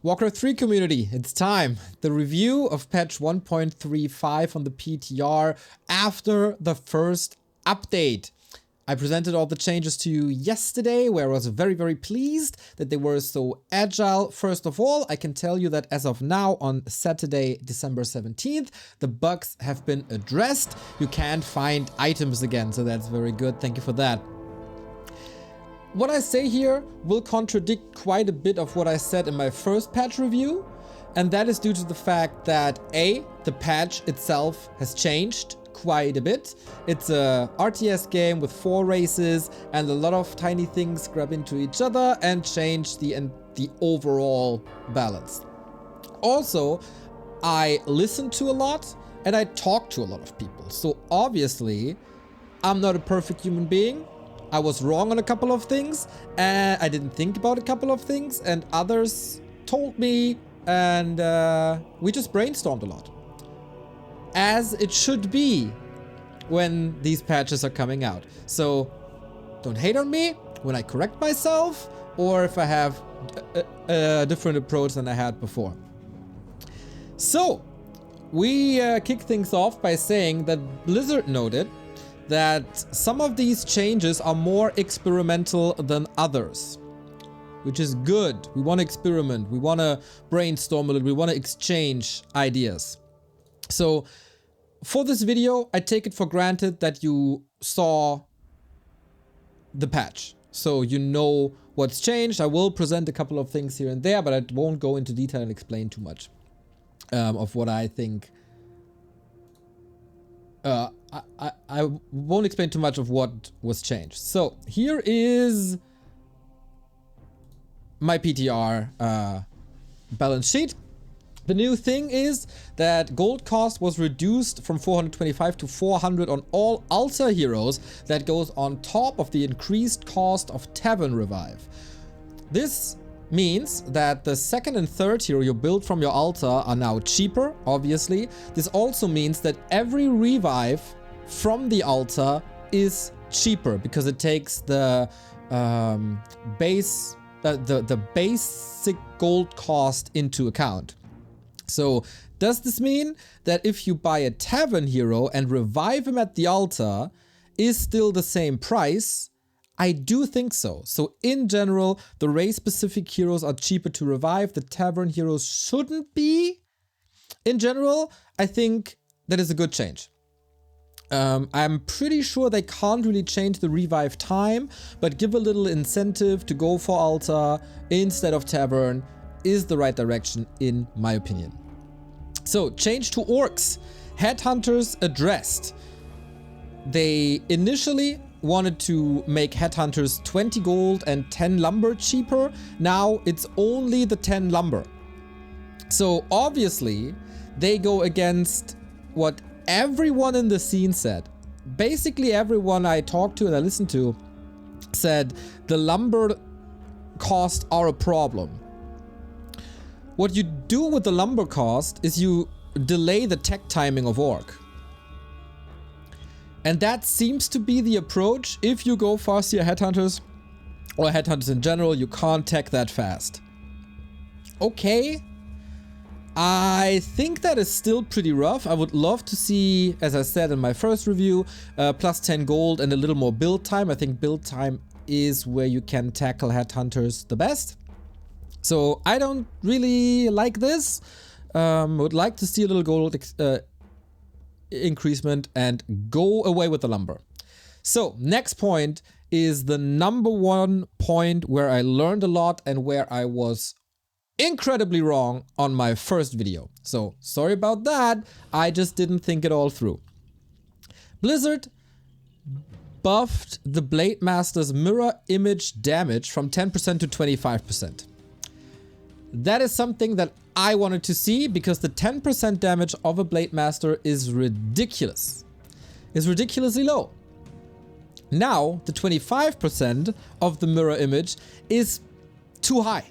Warcraft 3 community, it's time. The review of patch 1.35 on the PTR after the first update. I presented all the changes to you yesterday, where I was very pleased that they were so agile. First of all, I can tell you that as of now, on Saturday, December 17th, the bugs have been addressed. You can't find items again, so that's very good. Thank you for that. What I say here will contradict quite a bit of what I said in my first patch review, and that is due to the fact that A, the patch itself has changed quite a bit. It's a RTS game with 4 races and a lot of tiny things grab into each other and change the overall balance. Also, I listen to a lot and I talk to a lot of people, so obviously I'm not a perfect human being. I was wrong on a couple of things, and I didn't think about a couple of things, and others told me, and we just brainstormed a lot. As it should be when these patches are coming out. So don't hate on me when I correct myself, or if I have a different approach than I had before. So we kick things off by saying that Blizzard noted that some of these changes are more experimental than others, which is good. We want to experiment, we want to brainstorm a little, we want to exchange ideas. So for this video, I take it for granted that you saw the patch, so you know what's changed. I will present a couple of things here and there, but I won't go into detail and explain too much of what I think. I won't explain too much of what was changed. So here is my PTR balance sheet. The new thing is that gold cost was reduced from 425 to 400 on all altar heroes. That goes on top of the increased cost of Tavern Revive. This means that the second and third hero you build from your altar are now cheaper, obviously. This also means that every revive from the altar is cheaper because it takes the basic gold cost into account. So does this mean that if you buy a tavern hero and revive him at the altar is still the same price? I do think so. So in general, the race-specific heroes are cheaper to revive. The tavern heroes shouldn't be. In general, I think that is a good change. I'm pretty sure they can't really change the revive time, but give a little incentive to go for altar instead of tavern is the right direction in my opinion. So change to orcs. Headhunters addressed. They initially wanted to make headhunters 20 gold and 10 lumber cheaper. Now it's only the 10 lumber. So obviously they go against what everyone in the scene said. Basically everyone I talked to and I listened to said the lumber costs are a problem. What you do with the lumber cost is you delay the tech timing of orc. And that seems to be the approach. If you go Farseer headhunters, or headhunters in general, you can't tech that fast. Okay. I think that is still pretty rough. I would love to see, as I said in my first review, plus 10 gold and a little more build time. I think build time is where you can tackle headhunters the best. So I don't really like this. Would like to see a little gold increasement and go away with the lumber. So next point is the number one point where I learned a lot and where I was incredibly wrong on my first video. So sorry about that. I just didn't think it all through. Blizzard buffed the Blade Master's mirror image damage from 10% to 25%. That is something that I wanted to see because the 10% damage of a Blade Master is ridiculous. It's ridiculously low. Now, the 25% of the mirror image is too high.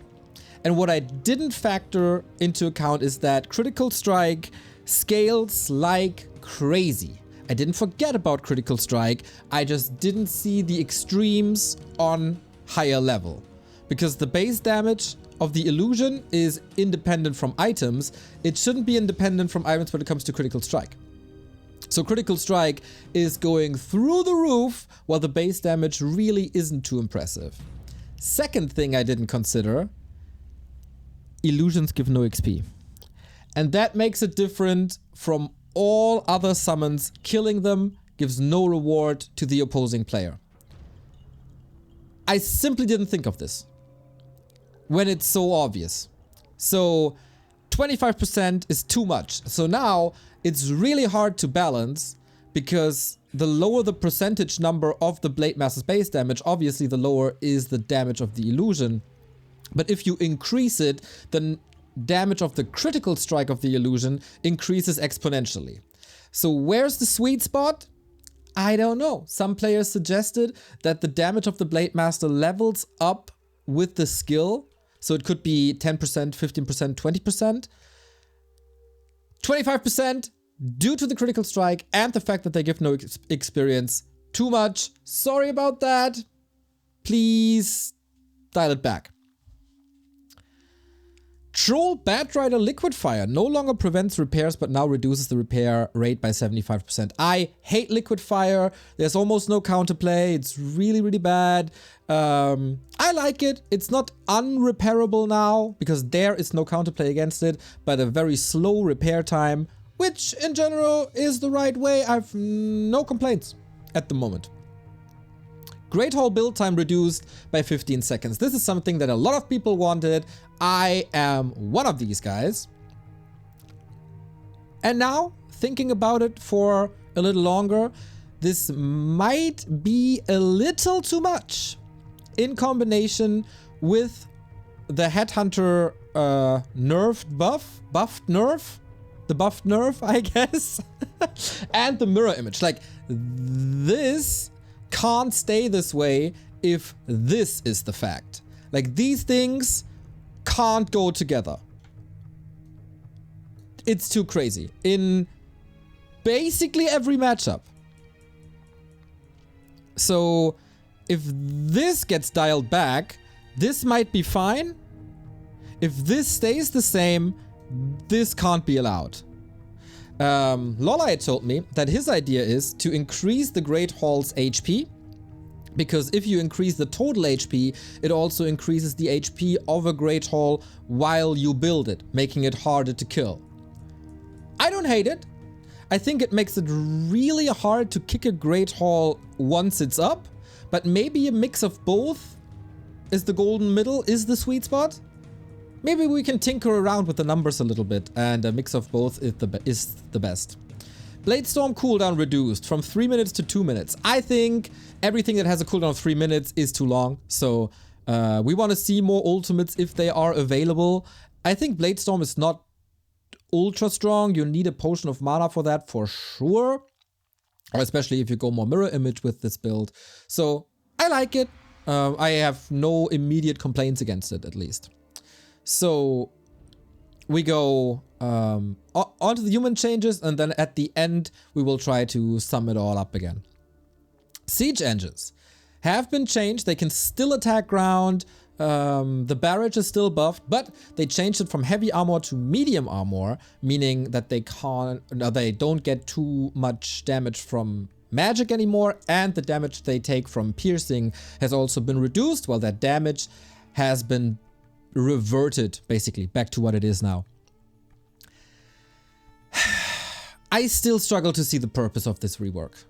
And what I didn't factor into account is that critical strike scales like crazy. I didn't forget about critical strike. I just didn't see the extremes on higher level. Because the base damage of the illusion is independent from items. It shouldn't be independent from items when it comes to critical strike. So critical strike is going through the roof, while the base damage really isn't too impressive. Second thing I didn't consider, illusions give no XP. And that makes it different from all other summons. Killing them gives no reward to the opposing player. I simply didn't think of this when it's so obvious. So 25% is too much. So now it's really hard to balance, because the lower the percentage number of the Blade Master's base damage, obviously the lower is the damage of the illusion. But if you increase it, then damage of the critical strike of the illusion increases exponentially. So where's the sweet spot? I don't know. Some players suggested that the damage of the Blade Master levels up with the skill. So it could be 10%, 15%, 20%. 25% due to the critical strike and the fact that they give no experience. Too much. Sorry about that. Please dial it back. Troll Batrider Liquid Fire no longer prevents repairs, but now reduces the repair rate by 75%. I hate Liquid Fire. There's almost no counterplay. It's really, really bad. I like it. It's not unrepairable now, because there is no counterplay against it, but a very slow repair time, which in general is the right way. I've no complaints at the moment. Great Hall build time reduced by 15 seconds. This is something that a lot of people wanted. I am one of these guys. And now, thinking about it for a little longer, this might be a little too much in combination with the Headhunter nerfed buffed nerf? The buffed nerf, I guess. And the mirror image. Like, this can't stay this way if this is the fact. Like, these things can't go together. It's too crazy. In basically every matchup. So, if this gets dialed back, this might be fine. If this stays the same, this can't be allowed. Lolai told me that his idea is to increase the Great Hall's HP, because if you increase the total HP, it also increases the HP of a Great Hall while you build it, making it harder to kill. I don't hate it. I think it makes it really hard to kick a Great Hall once it's up, but maybe a mix of both is the golden middle, is the sweet spot. Maybe we can tinker around with the numbers a little bit, and a mix of both is the best. Blade Storm cooldown reduced from 3 minutes to 2 minutes. I think everything that has a cooldown of 3 minutes is too long, so we want to see more ultimates if they are available. I think Blade Storm is not ultra strong. You need a potion of mana for that for sure, or especially if you go more mirror image with this build. So I like it. I have no immediate complaints against it, at least. So we go onto the human changes, and then at the end we will try to sum it all up again. Siege engines have been changed. They can still attack ground. The barrage is still buffed, but they changed it from heavy armor to medium armor, meaning that they don't get too much damage from magic anymore, and the damage they take from piercing has also been reduced, while that damage has been reverted basically back to what it is now. I still struggle to see the purpose of this rework.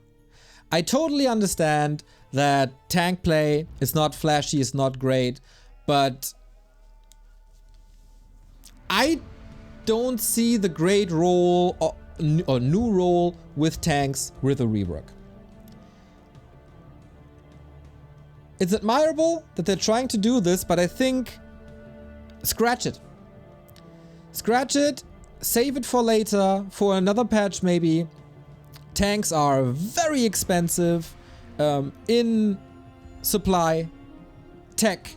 I totally understand that tank play is not flashy, it's not great, but I don't see the great role or new role with tanks with a rework. It's admirable that they're trying to do this, but I think scratch it. Scratch it, save it for later, for another patch maybe. Tanks are very expensive in supply, tech,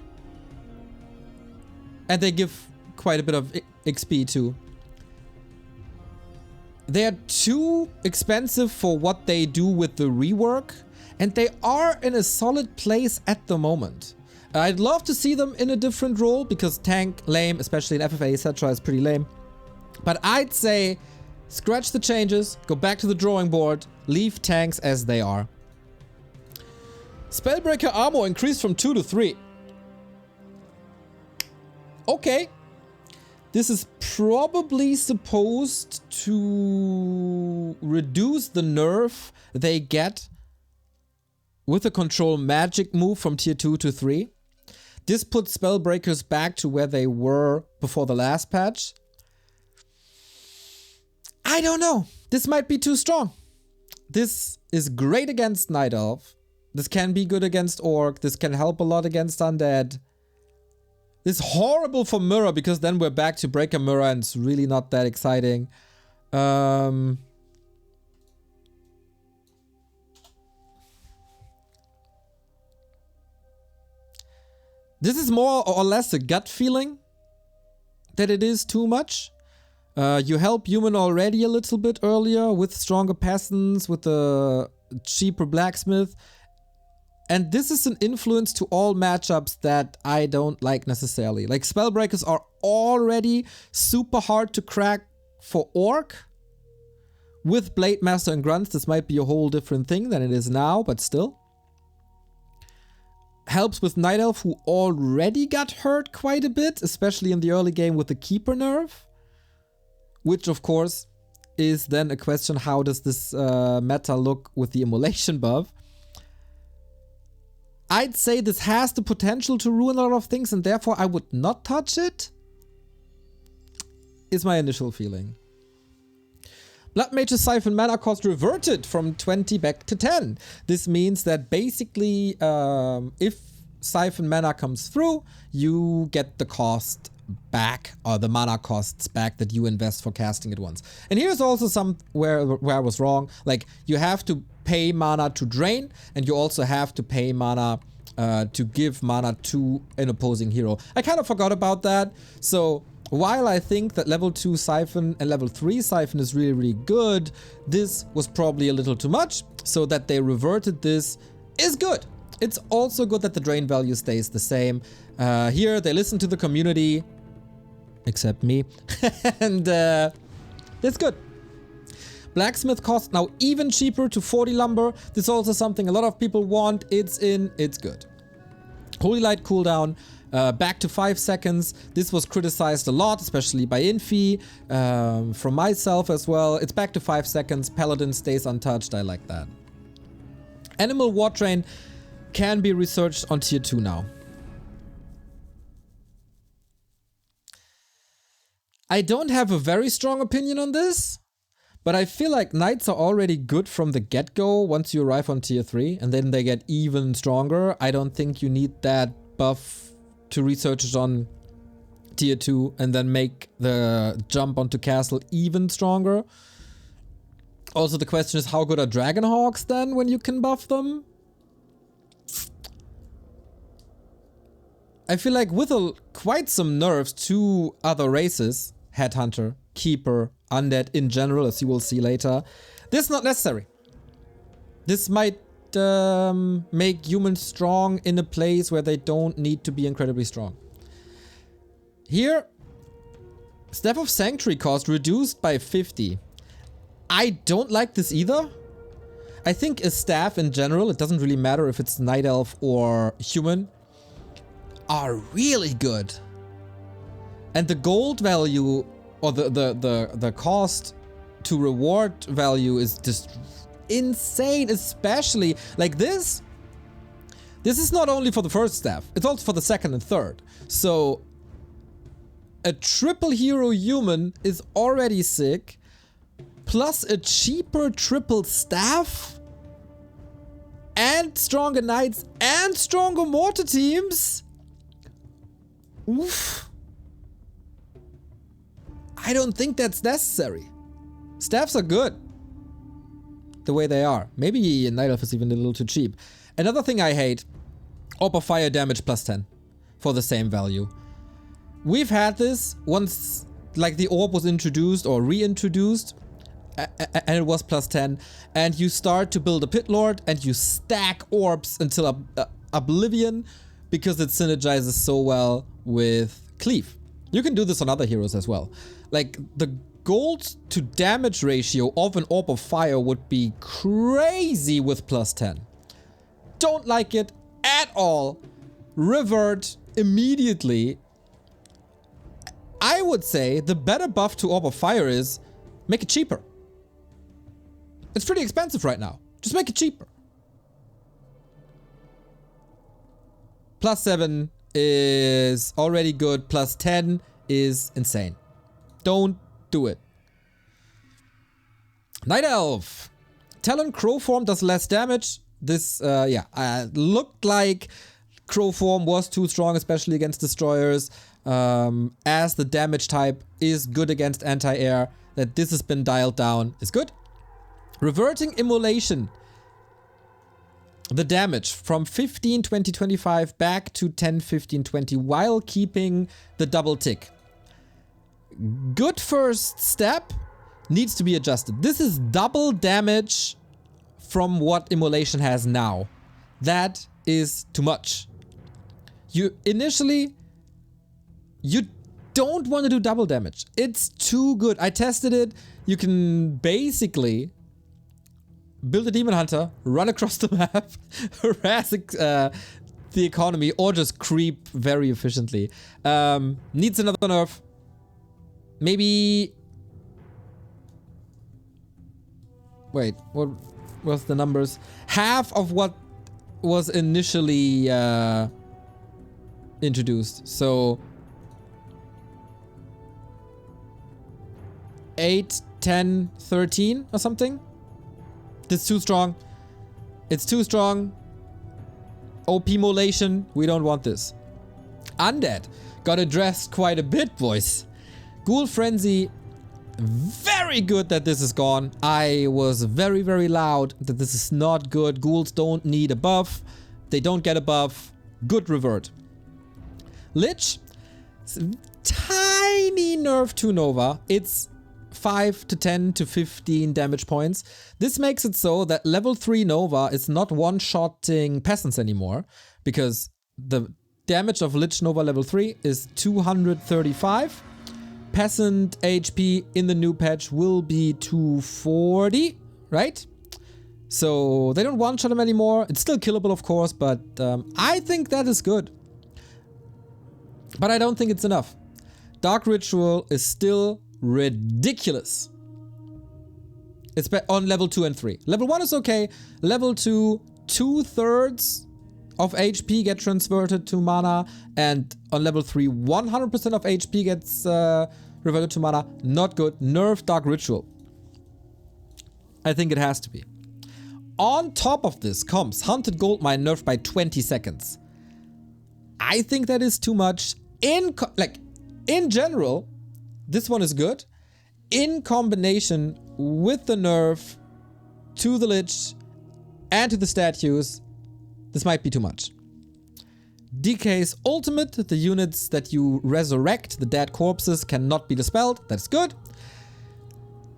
and they give quite a bit of XP too. They're too expensive for what they do with the rework, and they are in a solid place at the moment. I'd love to see them in a different role because tank, lame, especially in FFA, etc. is pretty lame. But I'd say scratch the changes, go back to the drawing board, leave tanks as they are. Spellbreaker armor increased from 2 to 3. Okay. This is probably supposed to reduce the nerf they get with a control magic move from tier 2 to 3. This puts Spellbreakers back to where they were before the last patch. I don't know. This might be too strong. This is great against Night Elf. This can be good against Orc. This can help a lot against Undead. This is horrible for Mirror because then we're back to Breaker Mirror and it's really not that exciting. This is more or less a gut feeling that it is too much. You help human already a little bit earlier with stronger peasants, with the cheaper blacksmith. And this is an influence to all matchups that I don't like necessarily. Like Spellbreakers are already super hard to crack for Orc. With Blade Master and Grunts, this might be a whole different thing than it is now, but still. Helps with Night Elf, who already got hurt quite a bit, especially in the early game with the Keeper nerf. Which, of course, is then a question, how does this meta look with the Immolation buff? I'd say this has the potential to ruin a lot of things, and therefore I would not touch it. Is my initial feeling. Blood Mage's Siphon mana cost reverted from 20 back to 10. This means that basically, if Siphon mana comes through, you get the cost back, or the mana costs back that you invest for casting it once. And here's also some where I was wrong. Like, you have to pay mana to drain, and you also have to pay mana to give mana to an opposing hero. I kind of forgot about that. So while I think that level 2 Siphon and level 3 Siphon is really, really good, this was probably a little too much. So that they reverted this is good. It's also good that the drain value stays the same. Here they listen to the community, except me, and it's good. Blacksmith cost now even cheaper to 40 lumber. This is also something a lot of people want. It's in, it's good. Holy Light cooldown back to 5 seconds. This was criticized a lot, especially by Infi, from myself as well. It's back to 5 seconds. Paladin stays untouched. I like that. Animal War Train can be researched on tier 2 now. I don't have a very strong opinion on this, but I feel like Knights are already good from the get-go once you arrive on tier 3, and then they get even stronger. I don't think you need that buff to research it on tier 2 and then make the jump onto castle even stronger. Also, the question is, how good are Dragonhawks then when you can buff them? I feel like with quite some nerfs to other races, Headhunter, Keeper, Undead in general, as you will see later, this is not necessary. This might make humans strong in a place where they don't need to be incredibly strong. Here, Staff of Sanctuary cost reduced by 50. I don't like this either. I think a staff in general, it doesn't really matter if it's Night Elf or human, are really good. And the gold value, or the cost to reward value is just insane, especially like this. This is not only for the first staff, it's also for the second and third. So a triple hero human is already sick, plus a cheaper triple staff, and stronger knights, and stronger mortar teams. Oof. I don't think that's necessary. Staffs are good the way they are. Maybe Night Elf is even a little too cheap. Another thing I hate, Orb of Fire damage plus 10 for the same value. We've had this once, like the orb was introduced or reintroduced, and it was plus 10, and you start to build a Pit Lord and you stack orbs until oblivion because it synergizes so well with Cleave. You can do this on other heroes as well. Like, the gold to damage ratio of an Orb of Fire would be crazy with +10. Don't like it at all. Revert immediately. I would say the better buff to Orb of Fire is make it cheaper. It's pretty expensive right now. Just make it cheaper. +7 is already good. +10 is insane. Don't do it. Night Elf. Talon Crow form does less damage. This, looked like Crow form was too strong, especially against destroyers. As the damage type is good against anti-air, that this has been dialed down is good. Reverting Immolation. The damage from 15, 20, 25 back to 10, 15, 20 while keeping the double tick. Good first step, needs to be adjusted. This is double damage from what Immolation has now. That is too much. You don't want to do double damage. It's too good. I tested it. You can basically build a Demon Hunter, run across the map, harass the economy, or just creep very efficiently. Needs another nerf. Maybe... Wait, what was the numbers? Half of what was initially introduced. So 8, 10, 13 or something? This is too strong. It's too strong. OP Molation. We don't want this. Undead. Got addressed quite a bit, boys. Ghoul Frenzy. Very good that this is gone. I was very, very loud that this is not good. Ghouls don't need a buff. They don't get a buff. Good revert. Lich. Tiny nerf to Nova. It's 5 to 10 to 15 damage points. This makes it so that level 3 Nova is not one-shotting peasants anymore, because the damage of Lich Nova level 3 is 235. Peasant HP in the new patch will be 240, right? So they don't one-shot him anymore. It's still killable, of course, but I think that is good. But I don't think it's enough. Dark Ritual is still ridiculous. It's on level 2 and 3. Level 1 is okay. Level 2, 2/3 of HP get transverted to mana, and on level 3, 100% of HP gets reverted to mana. Not good. Nerf Dark Ritual. I think it has to be. On top of this comes Hunted Goldmine nerfed by 20 seconds. I think that is too much. In general, this one is good. In combination with the nerf to the Lich and to the statues, this might be too much. DK's ultimate, the units that you resurrect, the dead corpses, cannot be dispelled. That's good.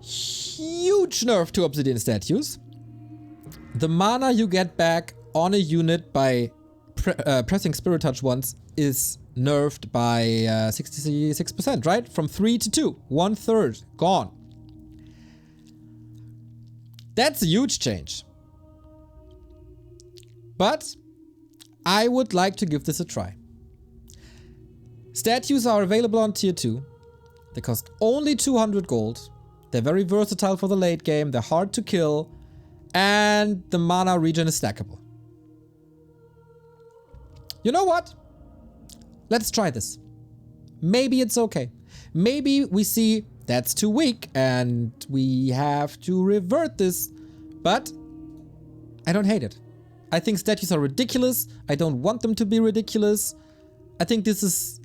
Huge nerf to Obsidian statues. The mana you get back on a unit by pressing Spirit Touch once is nerfed by 66%, right? From 3 to 2. 1/3 gone. That's a huge change. But I would like to give this a try. Statues are available on tier 2. They cost only 200 gold. They're very versatile for the late game. They're hard to kill. And the mana regen is stackable. You know what? Let's try this. Maybe it's okay. Maybe we see that's too weak and we have to revert this. But I don't hate it. I think statues are ridiculous. I don't want them to be ridiculous. I think this is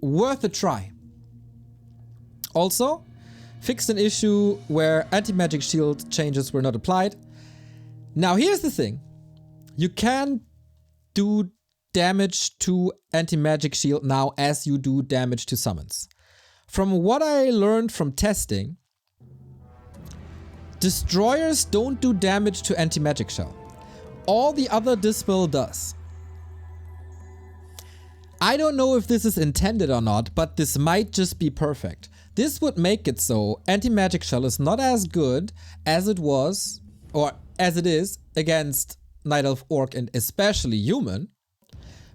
worth a try. Also, fixed an issue where anti-magic shield changes were not applied. Now here's the thing. You can do damage to anti-magic shield now as you do damage to summons. From what I learned from testing, destroyers don't do damage to anti-magic shell. All the other dispel does. I don't know if this is intended or not, but this might just be perfect. This would make it so anti-magic shell is not as good as it was, or as it is, against Night Elf, Orc, and especially Human.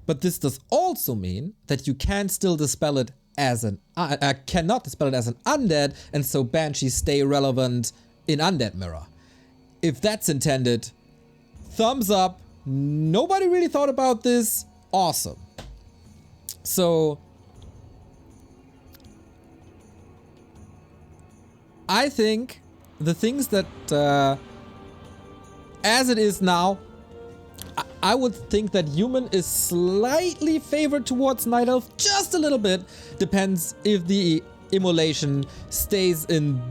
But this does also mean that you can still dispel it as an cannot dispel it as an undead, and so banshees stay relevant in undead mirror. If that's intended, thumbs up. Nobody really thought about this. Awesome. So I think the things that as it is now, I would think that Human is slightly favored towards Night Elf, just a little bit. Depends if the immolation stays in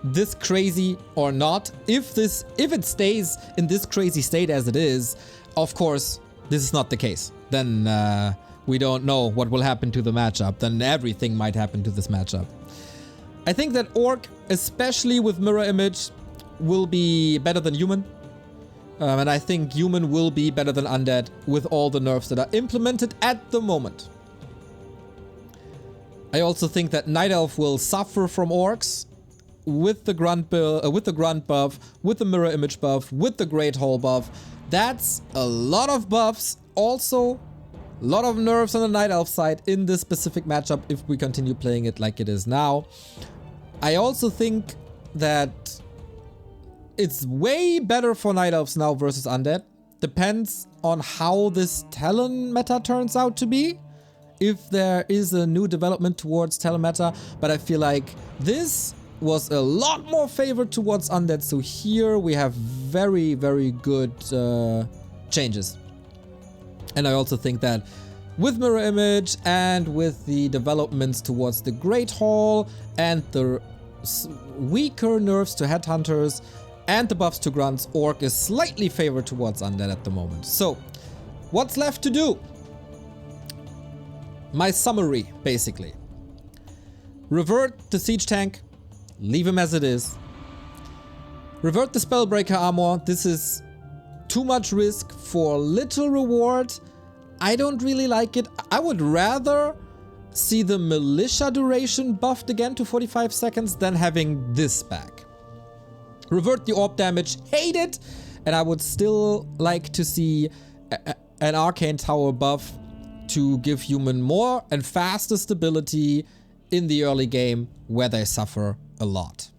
this crazy or not. If it stays in this crazy state as it is, of course, this is not the case. Then we don't know what will happen to the matchup. Then everything might happen to this matchup. I think that Orc, especially with Mirror Image, will be better than Human. And I think Human will be better than Undead with all the nerfs that are implemented at the moment. I also think that Night Elf will suffer from Orcs with the grunt buff, with the Mirror Image buff, with the Great Hall buff. That's a lot of buffs. Also, a lot of nerfs on the Night Elf side in this specific matchup if we continue playing it like it is now. I also think that it's way better for Night Elves now versus Undead. Depends on how this Talon meta turns out to be. If there is a new development towards Talon meta. But I feel like this was a lot more favored towards Undead. So here we have very, very good changes. And I also think that with Mirror Image and with the developments towards the Great Hall and the weaker nerfs to Headhunters and the buffs to Grunts, Orc is slightly favored towards Undead at the moment. So, what's left to do? My summary, basically. Revert the Siege Tank. Leave him as it is. Revert the Spellbreaker Armor. This is too much risk for little reward. I don't really like it. I would rather see the Militia duration buffed again to 45 seconds than having this back. Revert the orb damage, hate it, and I would still like to see an Arcane Tower buff to give Human more and faster stability in the early game where they suffer a lot.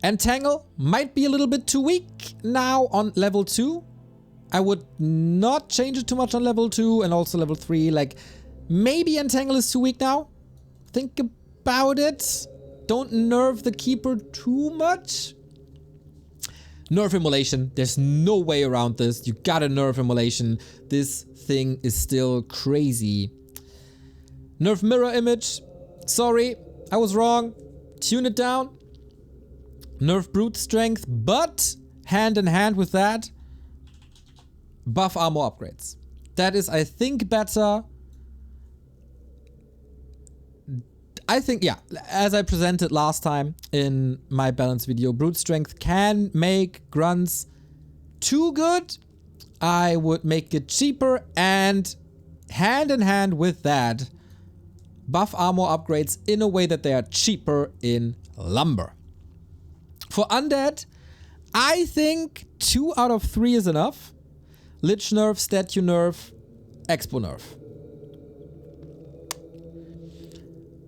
Entangle might be a little bit too weak now on level 2. I would not change it too much on level 2 and also level 3. Like, maybe Entangle is too weak now. Think about it. Don't nerf the Keeper too much. Nerf Immolation. There's no way around this. You gotta nerf Immolation. This thing is still crazy. Nerf Mirror Image. Sorry, I was wrong. Tune it down. Nerf Brute Strength, but hand in hand with that, buff armor upgrades. That is, I think, better. I think, yeah, as I presented last time in my balance video, Brute Strength can make Grunts too good. I would make it cheaper, and hand in hand with that, buff armor upgrades in a way that they are cheaper in Lumber. For Undead, I think 2 out of 3 is enough. Lich nerf, statue nerf, expo nerf.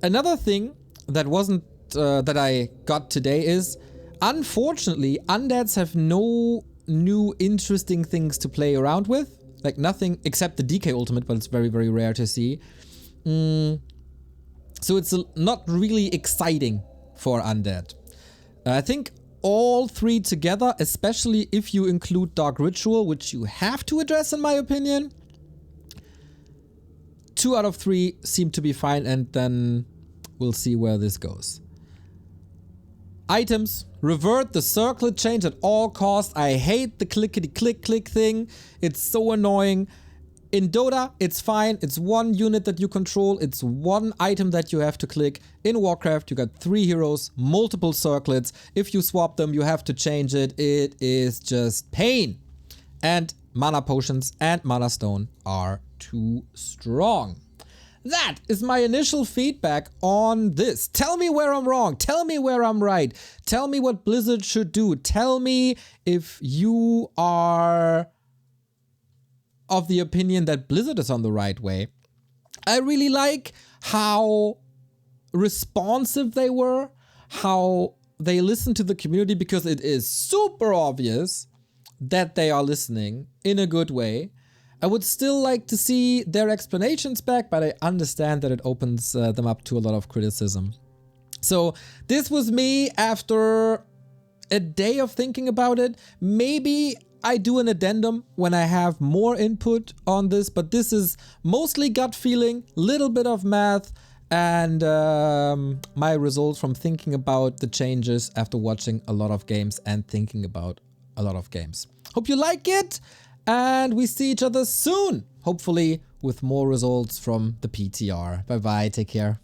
Another thing that wasn't that I got today is, unfortunately, Undeads have no new interesting things to play around with. Like nothing except the DK ultimate, but it's very, very rare to see. So it's not really exciting for Undead. I think all 3 together, especially if you include Dark Ritual, which you have to address in my opinion, 2 out of 3 seem to be fine, and then we'll see where this goes. Items. Revert the circlet change at all costs. I hate the clickety-click-click thing. It's so annoying. In Dota, it's fine. It's 1 unit that you control. It's 1 item that you have to click. In Warcraft, you got 3 heroes, multiple circlets. If you swap them, you have to change it. It is just pain. And mana potions and mana stone are too strong. That is my initial feedback on this. Tell me where I'm wrong. Tell me where I'm right. Tell me what Blizzard should do. Tell me if you are of the opinion that Blizzard is on the right way. I really like how responsive they were, how they listened to the community, because it is super obvious that they are listening in a good way. I would still like to see their explanations back, but I understand that it opens them up to a lot of criticism. So this was me after a day of thinking about it. Maybe I do an addendum when I have more input on this, but this is mostly gut feeling, little bit of math, and my results from thinking about the changes after watching a lot of games and thinking about a lot of games. Hope you like it, and we see each other soon, hopefully with more results from the PTR. Bye bye, take care.